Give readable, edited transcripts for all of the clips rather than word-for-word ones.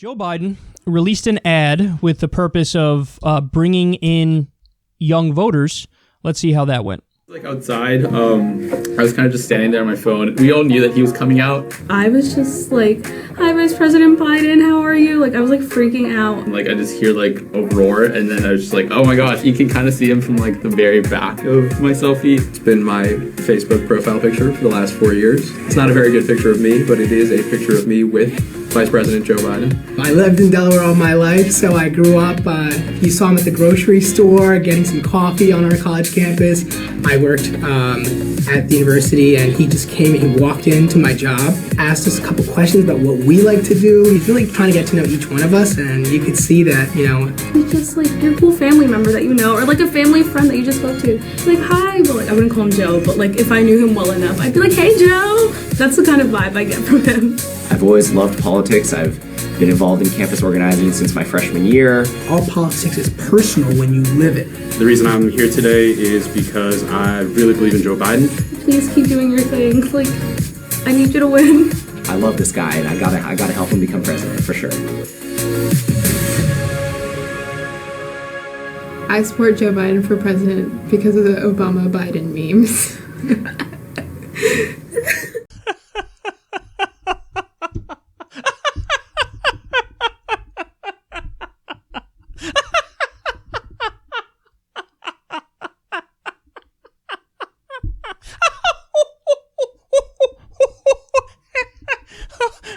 Joe Biden released an ad with the purpose of bringing in young voters. Let's see how that went. Like outside, I was kind of just standing there on my phone. We all knew that he was coming out. I was just like, "Hi, Vice President Biden, how are you?" Like, I was like freaking out. Like, I just hear like a roar, and then I was just like, "Oh my gosh!" You can kind of see him from like the very back of my selfie. It's been my Facebook profile picture for the last 4 years. It's not a very good picture of me, but it is a picture of me with Vice President Joe Biden. I lived in Delaware all my life, so I grew up. You saw him at the grocery store getting some coffee on our college campus. I worked at the university, and he just came and he walked into my job, asked us a couple questions about what we like to do. He's really trying to get to know each one of us, and you could see that, you know. He's just like your cool family member that you know, or like a family friend that you just spoke to. Like, hi, well, like, I wouldn't call him Joe, but like if I knew him well enough, I'd be like, "Hey, Joe." That's the kind of vibe I get from him. I've always loved politics. I've been involved in campus organizing since my freshman year. All politics is personal when you live it. The reason I'm here today is because I really believe in Joe Biden. Please keep doing your thing. Like, I need you to win. I love this guy, and I gotta help him become president for sure. I support Joe Biden for president because of the Obama-Biden memes.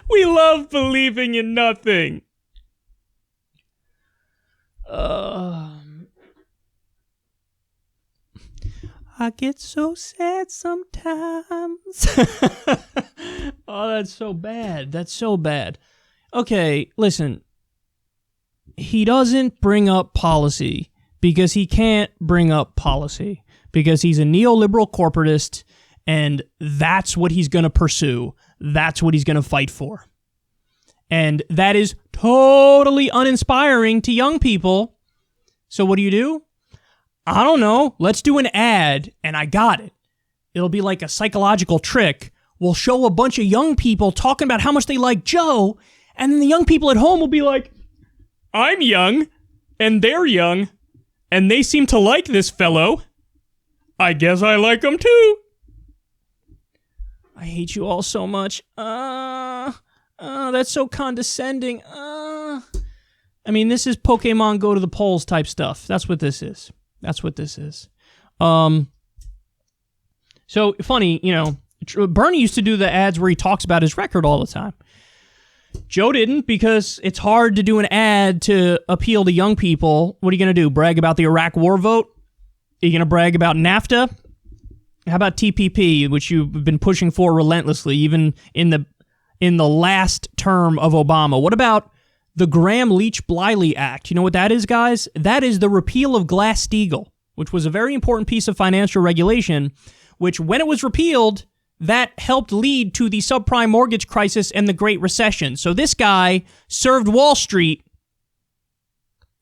We love believing in nothing. I get so sad sometimes. Oh, that's so bad. That's so bad. Okay, listen. He doesn't bring up policy because he can't bring up policy because he's a neoliberal corporatist, and that's what he's going to pursue. That's what he's going to fight for. And that is totally uninspiring to young people. So what do? I don't know. Let's do an ad, and I got it. It'll be like a psychological trick. We'll show a bunch of young people talking about how much they like Joe, and then the young people at home will be like, "I'm young, and they're young, and they seem to like this fellow. I guess I like him too. I hate you all so much. That's so condescending. I mean, this is Pokemon Go to the polls type stuff. That's what this is. So funny, you know, Bernie used to do the ads where he talks about his record all the time. Joe didn't, because it's hard to do an ad to appeal to young people. What are you going to do? Brag about the Iraq war vote? Are you going to brag about NAFTA? How about TPP, which you've been pushing for relentlessly, even in the last term of Obama? What about the Graham-Leach-Bliley Act? You know what that is, guys? That is the repeal of Glass-Steagall, which was a very important piece of financial regulation, which, when it was repealed, that helped lead to the subprime mortgage crisis and the Great Recession. So this guy served Wall Street,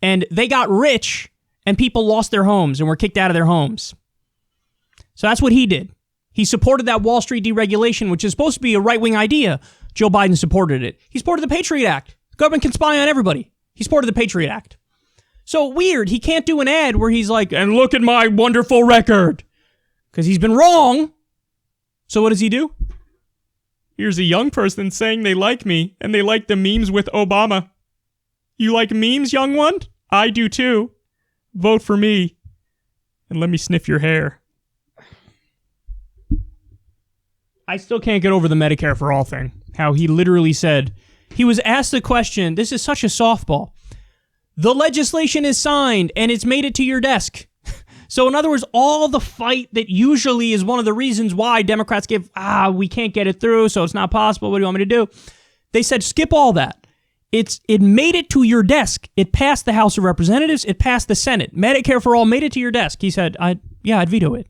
and they got rich, and people lost their homes and were kicked out of their homes. So that's what he did. He supported that Wall Street deregulation, which is supposed to be a right-wing idea. Joe Biden supported it. He supported the Patriot Act. The government can spy on everybody. He supported the Patriot Act. So weird, he can't do an ad where he's like, "And look at my wonderful record." Because he's been wrong. So what does he do? Here's a young person saying they like me, and they like the memes with Obama. You like memes, young one? I do too. Vote for me. And let me sniff your hair. I still can't get over the Medicare for All thing. How he literally said, he was asked the question, this is such a softball. The legislation is signed and it's made it to your desk. So in other words, all the fight that usually is one of the reasons why Democrats give, we can't get it through, so it's not possible. What do you want me to do? They said, skip all that. It made it to your desk. It passed the House of Representatives. It passed the Senate. Medicare for All made it to your desk. He said, I'd veto it.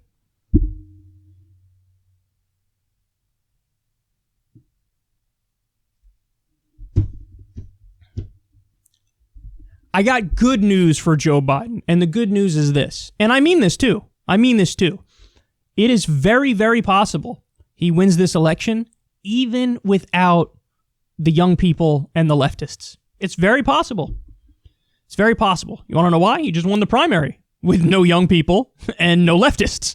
I got good news for Joe Biden, and the good news is this. And I mean this too. It is very, very possible he wins this election even without the young people and the leftists. It's very possible. It's very possible. You want to know why? He just won the primary with no young people and no leftists.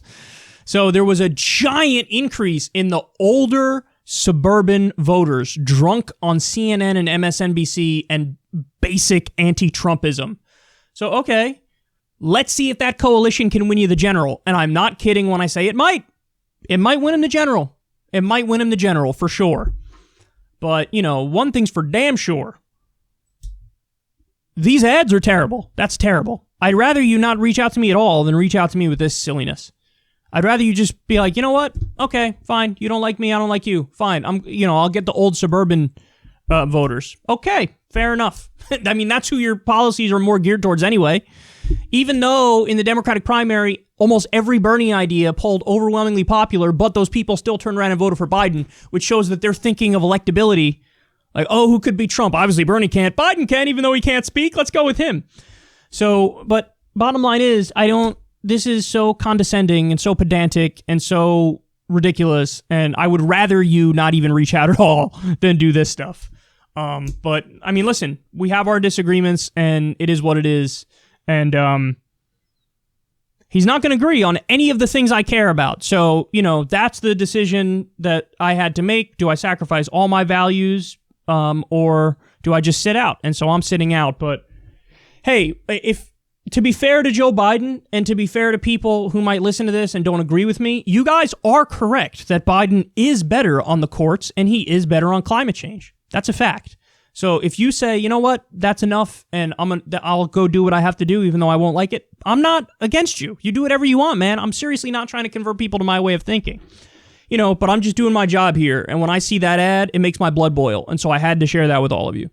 So there was a giant increase in the older suburban voters drunk on CNN and MSNBC and basic anti-Trumpism. So, okay, let's see if that coalition can win you the general. And I'm not kidding when I say it might. It might win him the general. It might win him the general for sure. But, one thing's for damn sure. These ads are terrible. That's terrible. I'd rather you not reach out to me at all than reach out to me with this silliness. I'd rather you just be like, you know what? Okay, fine. You don't like me. I don't like you. Fine. I'll get the old suburban voters. Okay, fair enough. I mean, that's who your policies are more geared towards anyway. Even though in the Democratic primary, almost every Bernie idea polled overwhelmingly popular, but those people still turned around and voted for Biden, which shows that they're thinking of electability. Like, oh, who could beat Trump? Obviously, Bernie can't. Biden can, even though he can't speak. Let's go with him. So, but bottom line is, this is so condescending and so pedantic and so ridiculous, and I would rather you not even reach out at all than do this stuff. But, I mean, listen, we have our disagreements, and it is what it is. And he's not going to agree on any of the things I care about. So, that's the decision that I had to make. Do I sacrifice all my values, or do I just sit out? And so I'm sitting out. But, hey, to be fair to Joe Biden and to be fair to people who might listen to this and don't agree with me, you guys are correct that Biden is better on the courts and he is better on climate change. That's a fact. So if you say, you know what, that's enough, and I'll go do what I have to do, even though I won't like it, I'm not against you. You do whatever you want, man. I'm seriously not trying to convert people to my way of thinking. But I'm just doing my job here. And when I see that ad, it makes my blood boil. And so I had to share that with all of you.